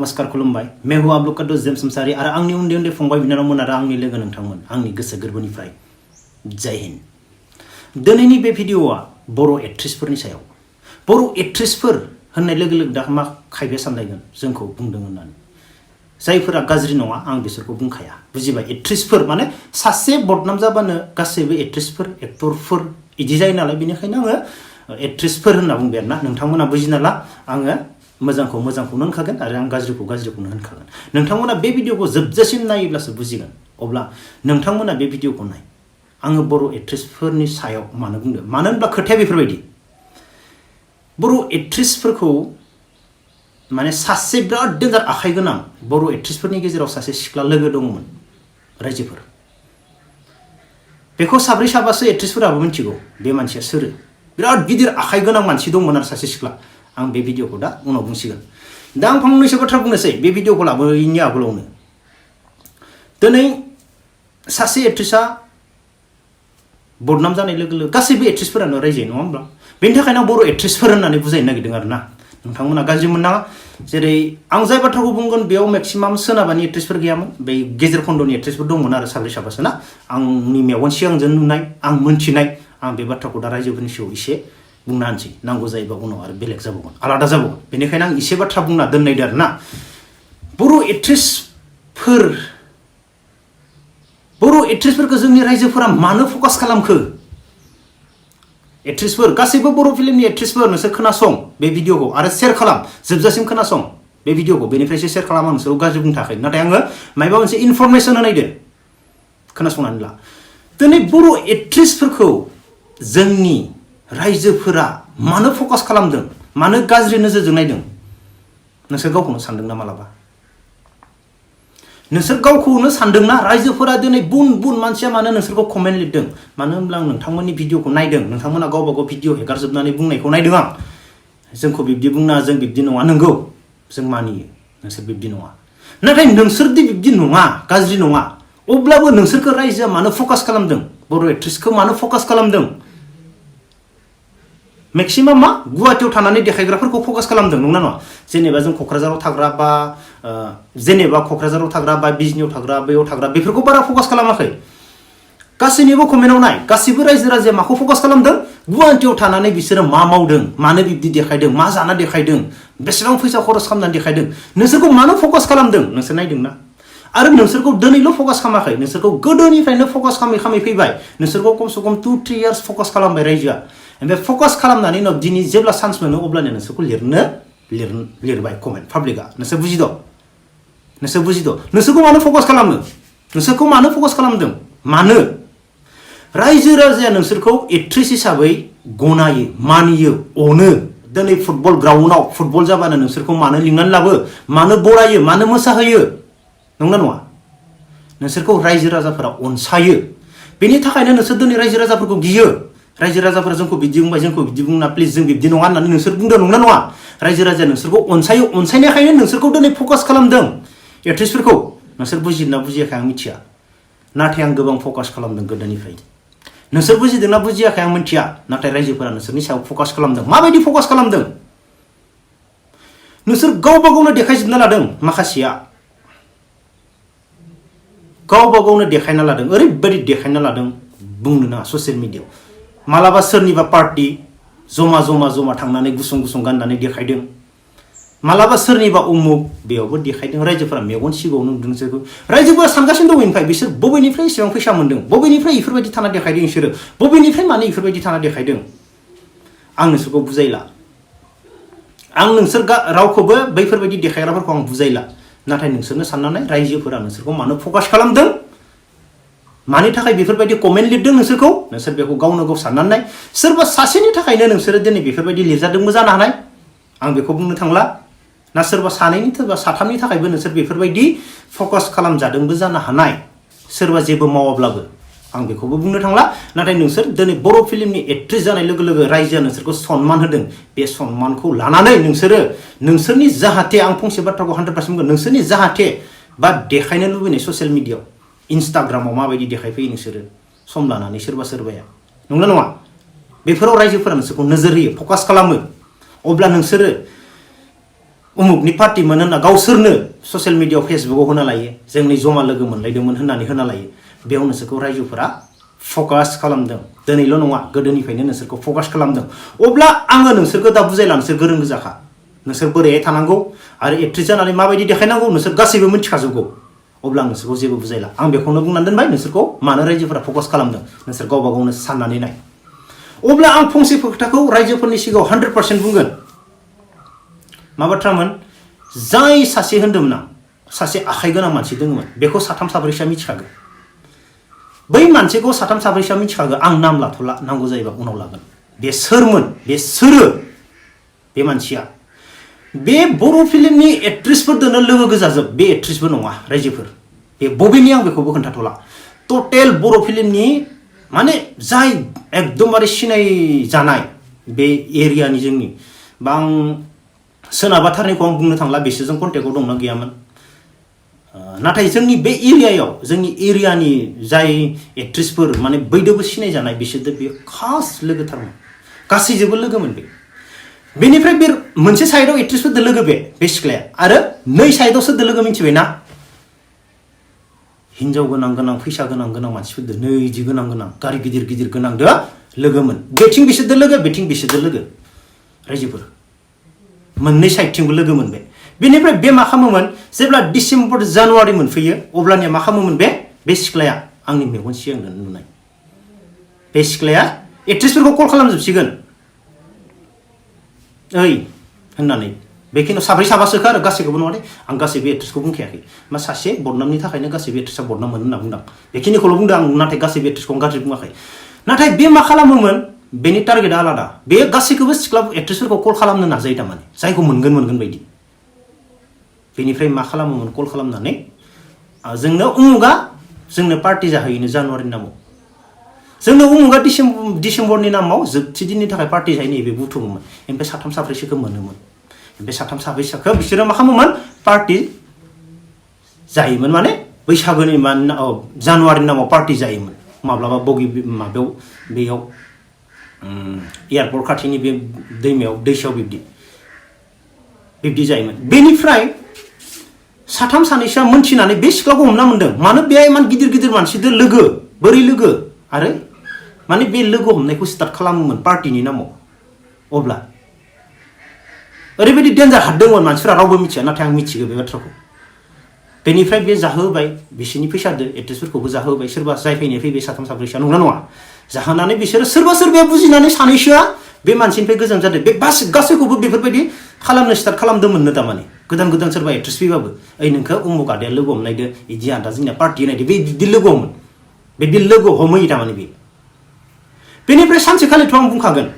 नमस्कार खुलुमबाय मेहु आब्लुकादो जेम्स मसारि आरो आंनि उन्दै उन्दै फंबाय बिनानावमोन आरो आंनि लोगो नोंथांमोन आंनि गोसो गोरबोनिफ्राय जय हिन्द। दिनैनि बे भिडिअआ बर' एक्ट्रेसफोरनि सायाव। बर' एक्ट्रेसफोर होननाय लोगो लोगो दा मा खायफाया सानलायगोन जोंखौ बुंदों होननानै। जायफोरा गाज्रि नङा आं बिसोरखौ बुंखाया। बुजिबाय? एक्ट्रेसफोर माने सासे बदनाम जाबानो गासैबो एक्ट्रेसफोर एक्टरफोर इदि जायो नालाय, बेनिखायनो आङो एक्ट्रेसफोर होनना बुंबाय आरोना। नोंथांमोना बुजिना ला, आङो मोजांखौ मोजांखौनो होनखागोन आरो आं गाज्रिखौ गाज्रिखौनो होनखागोन। नोंथांमोना बे भिडिअखौ जोबजासिम नायोब्लासो बुजिगोन। अब्ला नोंथांमोना बे भिडिअखौ नाय। आङो बर' एक्ट्रेसफोरनि सायाव मानो बुंदों? मानो होनब्ला खोथाया बेफोरबायदि। बर' एक्ट्रेसफोरखौ माने सासे बिराद डेन्जार आखाइ गोनां बर' एक्ट्रेसफोरनि गेजेराव सासे सिख्ला लोगो दङमोन रायजोफोर। बेखौ साब्रै साबासो एक्ट्रेसफोराबो मिथिगौ बे मानसिया सोर। बिराद गिदिर आखाइ गोनां मानसि दंमोन आरो सासे सिख्ला। आं बे भिडिअखौ दा उनाव बुंसिगोन। दा आं फंनैसो बाथ्रा बुंनोसै बे भिडिअखौ लाबोयैनि आगोलावनो। दिनै सासे एक्ट्रेसआ बदनाम जानाय लोगो लोगो गासैबो एक्ट्रेसफोरानो रायजायो, नङा होमब्ला? बेनि थाखायनो आं बर' एक्ट्रेसफोर होननानै बुजायनो नागिरदों आरो ना। नोंथांमोना गाज्रि मोननाङा। जेरै आं जाय बाथ्राखौ बुंगोन बेयाव मेक्सिमाम सोनाबानि एक्ट्रेसफोर गैयामोन, बै गेजेर खन्द'नि एक्ट्रेसफोर दंमोन आरो साब्रै साबासो ना। आंनि मेगन सिगांजों नुनाय, आं मोनथिनाय, आं बे बाथ्राखौ दा रायजोफोरनि सिगाङाव एसे बुंना होनसै। नांगौ जायोबा उनाव आरो बेलेग जाबावगोन, आलादा जाबावगोन। बेनिखायनो आं एसे बाथ्रा बुंना दोननायदो आरो ना। बर' एक्ट्रेसफोरखौ जोंनि रायजोफोरा मानो फकास खालामखो? एक्ट्रेसफोर गासैबो बर' फिल्मनि एक्ट्रेसफोर नोंसोर खोनासं बे भिडिअखौ आरो शेयार खालाम, जोबजासिम खोनासं बे भिडिअखौ। बेनिफ्रायसो शेयार खालाम, आं नोंसोरखौ गाज्रि बुंनो थाखाय। नाथाय आङो मायबा मोनसे इनफरमेसन होनायदो, खोनासंनानै ला। दिनै बर' एक्ट्रेसफोरखौ जोंनि रायजोफोरा मानो फकास खालामदों, मानो गाज्रि नोजोरजों नायदों? नोंसोर गावखौनो सानदोंना मालाबा? नोंसोर गावखौनो सानदोंना रायजोफोरा दिनै बुन बुन मानसिया मानो नोंसोरखौ कमेन्ट लिरदों? मानो होनब्ला आं नोंथांमोननि भिडिअखौ नायदों, नोंथांमोना गावबा गाव भिडिअ हेगारजोबनानै बुंनायखौ नायदों आं। जोंखौ बिब्दि बुंना, जों बिब्दि नङा। नंगौ, जों मानियो नोंसोर बिब्दि नङा। नाथाय नोंसोरदि बिब्दि नङा, गाज्रि नङा, अब्लाबो नोंसोरखौ रायजोआ मानो फकास खालामदों? बर' एक्ट्रेसखौ मानो फकास खालामदों? मेक्सिमाम मा गुवाहाटियाव थानानै देखायग्राफोरखौ फकास खालामदों, नंगौना नङा? जेनेबा जों क'क्राझाराव थाग्रा बा बिजनियाव थाग्रा, बैयाव थाग्रा, बेफोरखौ बारा फकास खालामाखै। गासैनिबो कमेन्टआव नाय, गासैबो रायजो राजाया माखौ फकास खालामदों? गुवाहाटियाव थानानै बिसोरो मा मावदों, मानो बिब्दि देखायदों, मा जाना देखायदों, बेसेबां फैसा खरस खालामनानै देखायदों, नोंसोरखौ मानो फकास खालामदों? नोंसोर नायदोंना? आरो नोंसोरखौ दिनैल' फकास खालामाखै, नोंसोरखौ गोदोनिफ्रायनो फकास खालामै फैबाय। नोंसोरखौ खमसे खम 2-3 इयार्स फकास खालामबाय रायजोआ। ओमफ्राय फकास खालामनानै उनाव दिनै जेब्ला चान्स मोनो अब्लानो नोंसोरखौ लिरबाय कमेन्ट पाब्लिकआ। नोंसोर बुजिद'? नोंसोरखौ मानो फकास खालामो? नोंसोरखौ मानो फकास खालामदों? मानो? रायजो राजाया नोंसोरखौ एक्ट्रेस हिसाबै गनायो, मानियो, अनो। दिनै फुटबल ग्राउन्डआव फुटबल जाबानो नोंसोरखौ मानो लिंनानै लाबो, मानो बरायो, मानो मोसाहोयो? नंगौना नङा? नोंसोरखौ रायजो राजाफोरा अनसायो। बेनि थाखायनो नोंसोर दिनै रायजो राजाफोरखौ गियो। रायजो राजाफोरा जोंखौ बिदि बुंबाय, जोंखौ बिदि बुंना प्लिज जों बिब्दि नङा होननानै नोंसोर बुंदों, नंगौना नङा? रायजो राजाया नोंसोरखौ अनसायो, अनसायनायखायनो नोंसोरखौ दिनै फकास खालामदों एक्ट्रेसफोरखौ। नोंसोर बुजिदोंना बुजियाखै आं मिथिया, नाथाय आं गोबां फकास खालामदों गोदोनिफ्राय। नोंसोर बुजिदोंना बुजियाखै आं मिथिया, नाथाय रायजोफोरा नोंसोरनि सायाव फकास खालामदों। माबायदि फकास खालामदों? नोंसोर गावबा गावनो देखायजोबना लादों। माखासेया गावबा गावनो देखायना लादों, ओरैबायदि देखायना लादों बुंनो नाङा। ससियेल मिडियायाव मालाबा सोरनिबा पार्टि जमा थांनानै गुसुं गाननानै देखायदों। मालाबा सोरनिबा उमुक, बेयावबो देखायदों। रायजोफोरा मेगन सिगाङावनो नुदों। रायजोफोरा सानगासिनो दं ओमफ्राय बिसोर बबेनिफ्राय एसेबां फैसा मोन्दों, बबेनिफ्राय इफोरबायदि थाना देखायदों, बिसोरो बबेनिफ्राय मानो इफोरबायदि थाना देखायदों? आं नोंसोरखौ बुजायला, आं नोंसोर रावखौबो बैफोरबायदि देखायग्राफोरखौ आं बुजायला। नाथाय नोंसोरनो साननानै रायजोफोरा नोंसोरखौ मानो फकास खालामदों, मानि थाखाय बेफोरबायदि कमेन्ट लिरदों नोंसोरखौ, नोंसोर बेखौ गावनो गाव साननानै नाय। सोरबा सासेनि थाखायनो नोंसोरो दिनै बेफोरबायदि लिरजादोंबो जानो हानाय, आं बेखौ बुंनो थांला। ना सोरबा सानैनि सोरबा साथामनि थाखायबो नोंसोर बेफोरबायदि फकास खालामजादोंबो जानो हानाय, सोरबा जेबो मावाब्लाबो। आं बेखौबो बुंनो थांला। नाथाय नोंसोर दिनै बर' फिल्मनि एक्ट्रेस जानाय लोगो लोगो रायजोआ नोंसोरखौ सनमान होदों। बे सनमानखौ लानानै नोंसोरनि जाहाथे, आं फंसे बाथ्राखौ 100% बुंगोन, नोंसोरनि जाहाथे बा देखायनो लुबैनाय ससियेल मिडियायाव, इन्स्टाग्रामाव माबायदि देखायफैयो नोंसोरो सम लानानै सोरबाया, नंगौना नङा? बेफोराव रायजोफोरा नोंसोरखौ नोजोर होयो, फकास खालामो। अब्ला नोंसोरो उमुकनि पार्टीमोन होनना गावसोरनो ससियेल मिडियायाव फेसबुकाव होना लायो जोंनि जमा लोगो मोनलायदोंमोन होननानै होना लायो बेयाव नोंसोरखौ रायजोफोरा फकास खालामदों दिनैल' नङा गोदोनिफ्रायनो नोंसोरखौ फकास खालामदों अब्ला आङो नोंसोरखौ दा बुजायला नोंसोर गोरों गोजाखा नोंसोर बोरैहाय थानांगौ आरो एक्ट्रेस जानानै माबायदि देखायनांगौ नोंसोर गासैबो मिथिखाजोबगौ अब्ला आं नोंसोरखौ जेबो बुजायला आं बेखौनो बुंनानै दोनबाय नोंसोरखौ मानो रायजोफोरा फकास खालामदों नोंसोर गावबा गावनो साननानै नाय अब्ला आं फंसे खोथाखौ रायजोफोरनि सिगाङाव 100% बुंगोन मा बाथ्रामोन जाय सासे होनदोंमोन आं सासे आखाइ गोनां मानसि दङमोन बेखौ साथाम साब्रैसोआ मिथिखागौ बै मानसिखौ साथाम साब्रैसोआ मिथिखागौ आं नाम लाथ'ला नांगौ जायोबा उनाव लागोन बे सोरमोन बे सोरो बे मानसिया बे बर' फिल्मनि एक्ट्रेसफोरजोंनो लोगो गोजाजोब बे एक्ट्रेसबो नङा रायजोफोर बे बबेनि आं बेखौबो खोन्थाथ'ला टटेल बर' फिल्मनि माने जाय एकदमबारे सिनाय जानाय बे एरियानि जोंनि बा आं सोनाबाथारनिखौ आं बुंनो थांला बिसोरजों कन्टेक्टआव दंना गैयामोन नाथाय जोंनि बे एरियायाव जोंनि एरियानि जाय एक्ट्रेसफोर माने बैदोबो सिनाय जानाय बिसोरजों बे खास लोगोथारमोन गासैजोंबो लोगोमोन बेनिफ्राय बे मोनसे साइडआव एक्ट्रेसफोरजों लोगो बे सिख्लाया आरो नै साइडआव सोरजों लोगो मिथिबायना हिन्जाव गोनां गोनां फैसा गोनां गोनां मानसिफोरजों नैजि गोनां गोनां गारि गिदिर गिदिर गोनांदो लोगोमोन बेथिं बिसोरजों लोगो बेथिं बिसोरजों लोगो रायजोफोर मोननै साइडथिंबो लोगो मोनबाय बेनिफ्राय बे मा खालामोमोन जेब्ला डिसेम्बर जानुवारि मोनफैयो अब्लानिया मा खालामोमोन बे सिख्लाया आंनि मेगन सिगांनो नुनाय बे सिख्लाया एक्ट्रेसफोरखौ कल खालामजोबसिगोन ओइ होननानै बेखिनियाव साब्रै साबासोखा आरो गासैखौबो नङा दे आं गासैबो एक्ट्रेसखौ बुंखायाखै मा सासे बदनामनि थाखायनो गासैबो एक्ट्रेसआ बदनाम मोनो होनना बुंदों बेखिनिखौल' बुंदों आं नाथाय गासैबो एक्ट्रेसखौ आं गाज्रि बुङाखै नाथाय बे मा खालामोमोन बेनि टारगेटआ आलादा बे गासैखौबो सिख्ला एक्ट्रेसफोरखौ कल खालामनो नाजायो थारमाने जायखौ मोनगोन बायदि बेनिफ्राय मा खालामोमोन कल खालामनानै जोंनो उमुगा जोंनो पार्टि जाहैनो जानुवारिनि नामाव जोंनो उमुगा डिसेम्बरनि नामाव जोबथि दिननि थाखाय पार्टि जाहैनो बे बुथुमोमोन ओमफ्राय साथाम साब्रैसोखौ मोनोमोन ओमफ्राय साथाम साब्रैसोखौ बिसोरो मा खालामोमोन पार्टि जायोमोन माने बैसागोनि जानुवारिनि नामाव पार्टि जायोमोन माब्लाबा बगि माबायाव बेयाव एयारपर्ट खाथिनि बे दैमायाव दैसायाव बिब्दि जायोमोन बेनिफ्राय साथाम सानैसोआ मोनथिनानै बे सिख्लाखौ हमना मोन्दों मानो बे इमान गिदिर गिदिर मानसिजों लोगो बोरै लोगो आरो माने बे लोगो हमनायखौ स्टार्ट खालामोमोन पार्टिनि नामाव अब्ला ओरैबायदि डेन्जार हाददोंमोन मानसिफोरा रावबो मिथिया नाथाय आं मिथिगौ बे बाथ्राखौ बेनिफ्राय बे जाहोबाय बिसोरनि फैसादो एक्ट्रेसफोरखौबो जाहोबाय सोरबा जाय फैबाय साथाम साब्रैसोआ नंगौना नङा जाहोनानै बिसोरो सोरबाया बुजिनानै सानैसोआ बे मानसिनिफ्राय गोजान जादों बे गासैखौबो बेफोरबायदि खालामनो स्टार्ट खालामदोंमोननो थारमाने गोदान सोरबा एक्ट्रेस फैबाबो ओइ नोंखौ उमुक आदाया लोगो हमनायदो बिदि आदा जोंनिया पार्टि नायदो बिदि लोगो हमोन बे लोगो हमहैयो थारमाने बेनिफ्राय सानसेखालिथ' आं बुंखागोन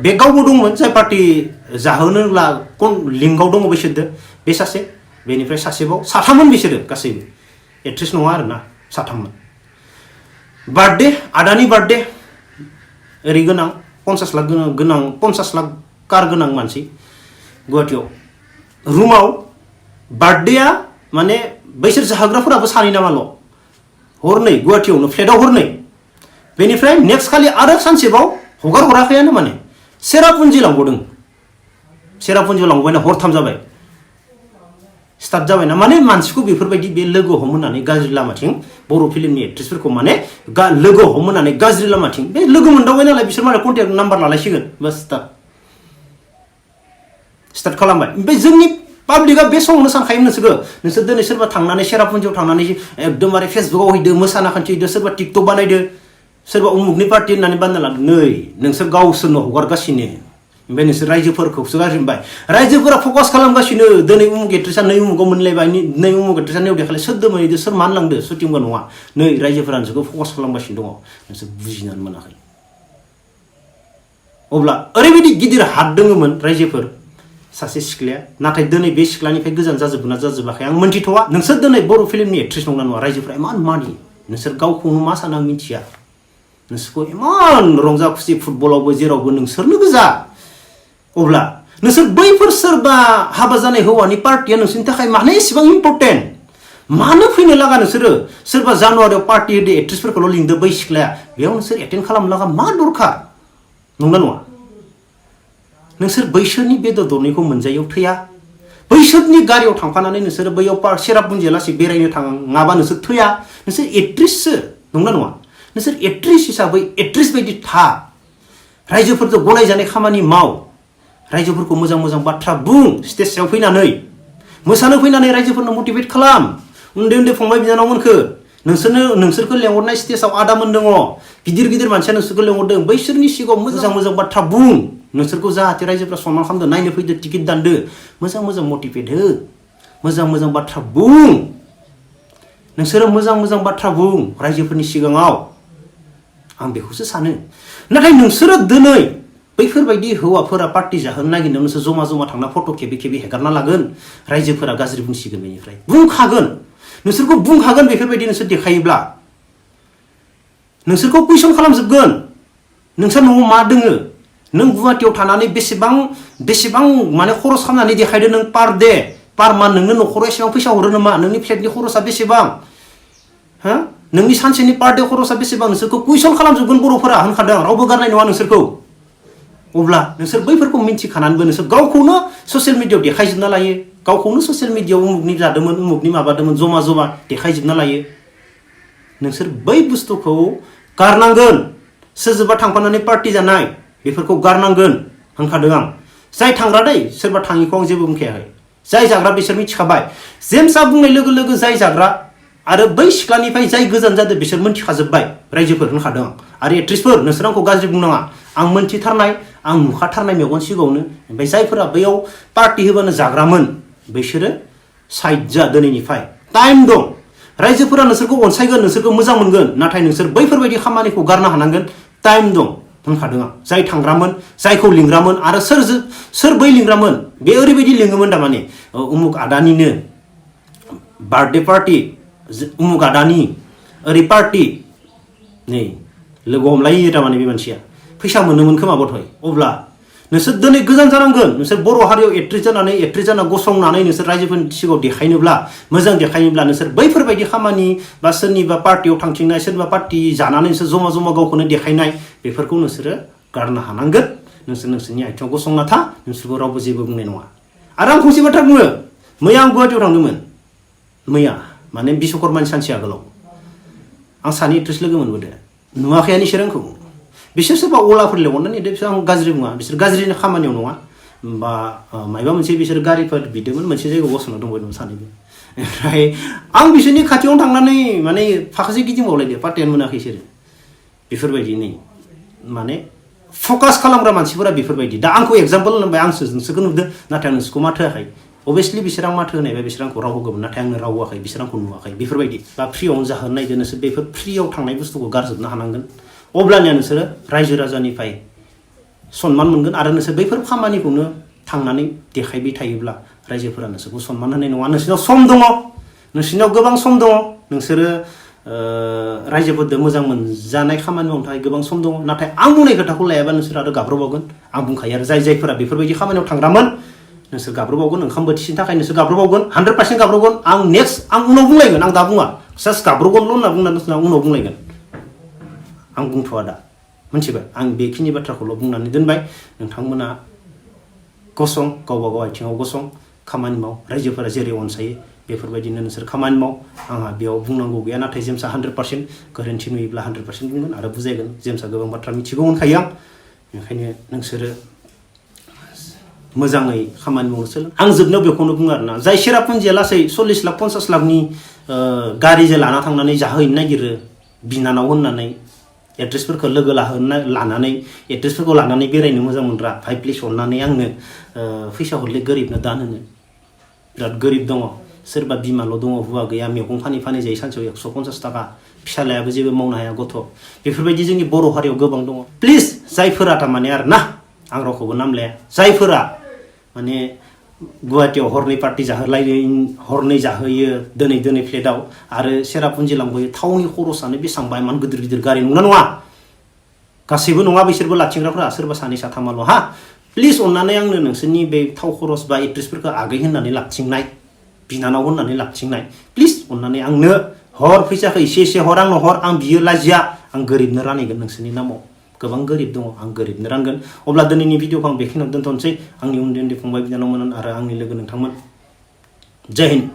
बे गावबो दंमोन जाय पार्टि जाहोनो लिंकआव दङ बिसोरदो बे सासे बेनिफ्राय सासेबाव साथाममोन बिसोरो गासैबो एक्ट्रेस नङा आरोना साथाममोन बार्थडे आदानि बार्थडे ओरै गोनां 50 लाख गोनां 50 लाख कार गोनां मानसि गुवाहाटीयाव रुमाव बार्थडेआ माने बैसोर जाहोग्राफोराबो सानै नामाल' हरनै गुवाहाटीयावनो फ्लेटआव हरनै बेनिफ्राय नेक्स्ट खालि आरो सानसेबाव हराखैयानो माने सेरापुन्जि लांबायना हरथाम जाबाय स्टार्ट जाबायना माने मानसिखौ बेफोरबायदि बे लोगो हमहोनानै गाज्रि लामाथिं बर' फिल्मनि एक्ट्रेसफोरखौ माने लोगो हमहोनानै गाज्रि लामाथिं बे लोगो मोनदावबाय नालाय बिसोर माने कन्टेक्ट नाम्बार लालायसिगोन बास स्टार्ट खालामबाय ओमफ्राय जोंनि पाब्लिकआ बे समावनो सानखायोमोन नोंसोर दिनै सोरबा थांनानै सेरापुन्जियाव थांनानै एकदमबारे फेसबुकाव हैदो मोसाना खान्थिहैदो सोरबा टिकटक बानायदो सोरबा उमुकनि पार्टि होननानै बानायना लादों नै नोंसोर गावसोरनो हगारगासिनो ओमफ्राय नोंसोर रायजोफोरखौसो गाज्रि मोनबाय रायजोफोरा फकास खालामगासिनो दिनै उमुक एक्ट्रेसआ नै उमुकाव मोनलायबाय नै उमुक एक्ट्रेसआ नैयाव देखायलाय सोर दोमैदो सोर मानलांदो शुटिंबो नङा नै रायजोफोरा नोंसोरखौ फकास खालामगासिनो दङ नोंसोर बुजिनानै मोनाखै अब्ला ओरैबायदि गिदिर हात दङमोन रायजोफोर सासे सिख्लाया नाथाय दिनै बे सिख्लानिफ्राय गोजान जाजोबना जाजोबाखै आं मोनथिथ'वा नोंसोर दिनै बर' फिल्मनि एक्ट्रेस नंना नङा रायजोफोरा इमान मानियो नोंसोर गावखौनो मा साना मिथिया नोंसोरखौ इमान रंजा खुसि फुटबलावबो जेरावबो नोंसोरनो गोजा अब्ला नोंसोर बैफोर सोरबा हाबा जानाय हौवानि पार्टिया नोंसोरनि थाखाय मानो एसेबां इम्पर्टेन्ट मानो फैनो लागा नोंसोरो सोरबा जानुवारियाव पार्टि होदो एक्ट्रेसफोरखौल' लिंदो बै सिख्लाया बेयाव नोंसोर एटेन्ड खालामनो लागा मा दरखार नंना नङा नोंसोर बैसोरनि बेदर दरनैखौ मोनजायैयाव थैया बैसोरनि गारियाव थांफानानै नोंसोर बैयाव सेरापुन्जि लासै बेरायनो थाङाबा नोंसोर थैया नोंसोर एक्ट्रेससो नंना नङा नोंसोर एक्ट्रेस हिसाबै एक्ट्रेस बायदि था रायजोफोरजों गनायजानाय खामानि माव रायजोफोरखौ मोजां मोजां बाथ्रा बुं स्टेज सायाव फैनानै मोसानो फैनानै रायजोफोरनो मटिभेट खालाम उन्दै उन्दै फंबाय बिनानावमोनखौ नोंसोरखौ लेंहरनाय स्टेजाव आदामोन दङ गिदिर गिदिर मानसिया नोंसोरखौ लेंहरदों बैसोरनि सिगाङाव मोजां मोजां बाथ्रा बुं नोंसोरखौ जाहाथे रायजोफ्रा सनमान खालामदो नायनो फैदो टिकेट दानदो मोजां मोजां मटिभेट हो मोजां मोजां बाथ्रा बुं नोंसोरो मोजां मोजां बाथ्रा बुं रायजोफोरनि सिगाङाव आं बेखौसो सानो नाथाय नोंसोरो दिनै बैफोरबायदि हौवाफोरा पार्टी जाहोनो नागिरनायाव नोंसोर जमा जमा थांना फट' खेबे खेबे हेगारना लागोन रायजोफोरा गाज्रि बुंसिगोन बेनिफ्राय बुंखागोन नोंसोरखौ बुंखागोन बेफोरबायदि नोंसोर देखायोब्ला नोंसोरखौ कुइसन खालामजोबगोन नोंसोर न'आव मा दोङो नों गुवाहाटीयाव थानानै बेसेबां माने खरस खालामनानै देखायदो नों पार डे पार मान नोंनो न'खराव एसेबां फैसा हरो नामा नोंनि फ्लेटनि खरसा बेसेबां हा नोंनि सानसेनि पार डे खरसा बेसेबां नोंसोरखौ कुइसन खालामजोबगोन बर'फोरा होनखादों रावबो गारनाय नङा नोंसोरखौ अब्ला नोंसोर बैफोरखौ मिन्थिखानानैबो नोंसोर गावखौनो ससियेल मिडियायाव देखायजोबना लायो गावखौनो ससियेल मिडियायाव उमुगनि जादोंमोन उमुगनि माबादोंमोन जमा जमा देखायजोबना लायो नोंसोर बै बुस्थुखौ गारनांगोन सोरजोंबा थांफानानै पार्टी जानाय बेफोरखौ गारनांगोन होनखादों आं जाय थांग्रा दै सोरबा थाङिखौ आं जेबो बुंखायाखै जाय जाग्रा बिसोर मिथिखाबाय जेम्सआ बुंनाय लोगो लोगो जाय जाग्रा आरो बै सिख्लानिफ्राय जाय गोजान जादों बिसोर मोनथिखाजोब्बाय रायजोफोर होनखादों आं आरो एक्ट्रेसफोर नोंसोर आंखौ गाज्रि बुंनाङा आं मोनथिथारनाय आं नुखाथारनाय मेगन सिगाङावनो ओमफ्राय जायफोरा बैयाव पार्टी होबानो जाग्रामोन बिसोरो साइड जा दिनैनिफ्राय टाइम दं रायजोफोरा नोंसोरखौ अनसायगोन नोंसोरखौ मोजां मोनगोन नाथाय नोंसोर बैफोरबायदि खामानिखौ गारनो हानांगोन टाइम दं होनखादों आं जाय थांग्रामोन जायखौ लिंग्रामोन आरो सोर बै लिंग्रामोन बे ओरैबायदि लिङोमोन थारमाने उमुक आदानिनो बार्थडे पार्टी उमुक आदानि ओरै पार्टी नै लोगो हमलायो थारमाने बे मानसिया फैसा मोनोमोन खोमा बथय अब्ला नोंसोर दिनै गोजान जानांगोन नोंसोर बर' हारियाव एक्ट्रेस जाना गसंनानै नोंसोर रायजोफोरनि सिगाङाव देखायनोब्ला मोजां देखायनोब्ला नोंसोर बैफोरबायदि खामानि बा सोरनिबा पार्टीयाव थांथिंनाय सोरनिबा पार्टी जानानै नोंसोर जमा जमा गावखौनो देखायनाय बेफोरखौ नोंसोरो गारनो हानांगोन नोंसोरनि आथिङाव गसंना था नोंसोरखौ रावबो जेबो बुंनाय नङा आरो आं फंसे बाथ्रा बुङो मैया आं गुवाहाटीयाव थांदोंमोन मैया माने बिश्वकर्मानि सानसे आगोलाव आं सानै एक्ट्रेस लोगो मोनबोदों नुवाखैयानो इसोर आंखौ बिसोर सोरबा अलाफोर लेंहरनानै बिसोर आं गाज्रि बुङा बिसोर गाज्रिनि खामानियाव नङा बा माबा मोनसे बिसोर गारिफोर बिदोंमोन मोनसे जायगायाव गसंना दंबायदोंमोन सानैबो ओमफ्राय आं बिसोरनि खाथियावनो थांनानै माने फाखासे गिदिंबावलायदो पार्टियानो मोनाखै इसोरो बेफोरबायदि नै माने फकास खालामग्रा मानसिफोरा बेफोरबायदि दा आंखौ एगजाम्पल होनबाय आं नोंसोरखौ नुदों नाथाय आं नोंसोरखौ माथो होआखै अभियासलि बिसोर आं माथो होनायबा बिसोर आंखौ राव होगौमोन नाथाय आंनो राव होआखै बिसोर आंखौ नुवाखै बेफोरबायदि बा फ्रियावनो जाहोनो नायदो नोंसोर बेफोर फ्रियाव थांनाय बुस्थुखौ गारजोबनो हानांगोन अब्लानिया नोंसोरो रायजो राजानिफ्राय सनमान मोनगोन आरो नोंसोर बैफोर खामानिखौनो थांनानै देखायबाय थायोब्ला रायजोफोरा नोंसोरखौ सनमान होनाय नङा नोंसोरनाव सम दङ नोंसोरनाव गोबां सम दङ नोंसोरो रायजोफोरजों मोजां मोनजानाय खामानि मावनो थाखाय गोबां सम दङ नाथाय आं बुंनाय खोथाखौ लायाबा नोंसोर आरो गाब्रबावगोन आं बुंखायो आरो जायफोरा बेफोरबायदि खामानियाव थांग्रामोन नोंसोर गाब्रबावगोन ओंखाम बोथिसेनि थाखाय नोंसोर गाब्रबावगोन 100% गाब्रबावगोन आं नेक्स्ट आं उनाव बुंलायगोन आं दा बुङा जास्ट गाब्रबगोनल' होनना बुंना नोंसोर उनाव बुंलायगोन आं बुंथ'वा दा मिथिबाय आं बेखिनि बाथ्राखौल' बुंनानै दोनबाय नोंथांमोना गसं गावबा गाव आथिङाव गसं खामानि माव रायजोफोरा जेरै अनसायो बेफोरबायदिनो नोंसोर खामानि माव आंहा बेयाव बुंनांगौ गैया नाथाय जेम्सआ 100% गोरोन्थि नुयोब्ला 100% बुंगोन आरो बुजायगोन जेम्सआ गोबां बाथ्रा मिथिगौ होनखायो आं बेनिखायनो नोंसोरो मोजाङै खामानि मावनो सोलों आं जोबनायाव बेखौनो बुङो आरोना जाय सेरापुन्जिया लासै 40 लाख 50 लाखनि गारिजों लाना थांनानै जाहैनो नागिरो बिनानाव होननानै एक्ट्रेसफोरखौ लोगो लानानै एक्ट्रेसफोरखौ लानानै बेरायनो मोजां मोनग्रा भाइ प्लिज अननानै आंनो फैसा हरले गोरिबनो दान होनो बिराद गोरिब दङ सोरबा बिमाल' दङ हुवा गैया मैगं फानै जायो सानसेयाव 150 थाखा फिसालायाबो जेबो मावनो हाया गथ' बेफोरबायदि जोंनि बर' हारियाव गोबां दङ प्लिज जायफोरा थारमाने आरो ना आं रावखौबो नाम लाया जायफोरा माने गुवाहाटीयाव हरनै पार्टी हरनै जाहोयो दिनै फ्लेटआव आरो सेरापुन्जि लांबोयो थावनि खरसानो बेसेबांबा इमान गिदिर गारि नङा गासैबो नङा बिसोरबो लाथिंग्राफ्रा सोरबा सानै साथामाल' हा प्लिज अननानै आंनो नोंसोरनि बे थाव खरस बा एक्ट्रेसफोरखौ आगै होननानै लाबथिंनाय बिनानाव होननानै लाबथिंनाय प्लिज अननानै आंनो हर फैसाखौ एसे हर आंनो हर आं बियो लाजिया आं गोरिबनो रानहैगोन नोंसोरनि नामाव गोबां गोरिब दङ आं गोरिबनो रानगोन अब्ला दिनैनि भिडिअखौ आं बेखिनियाव दोनथ'नोसै आंनि उन्दै उन्दै फंबाय बिनानावमोन आरो आंनि लोगो नोंथांमोन जय हिन्द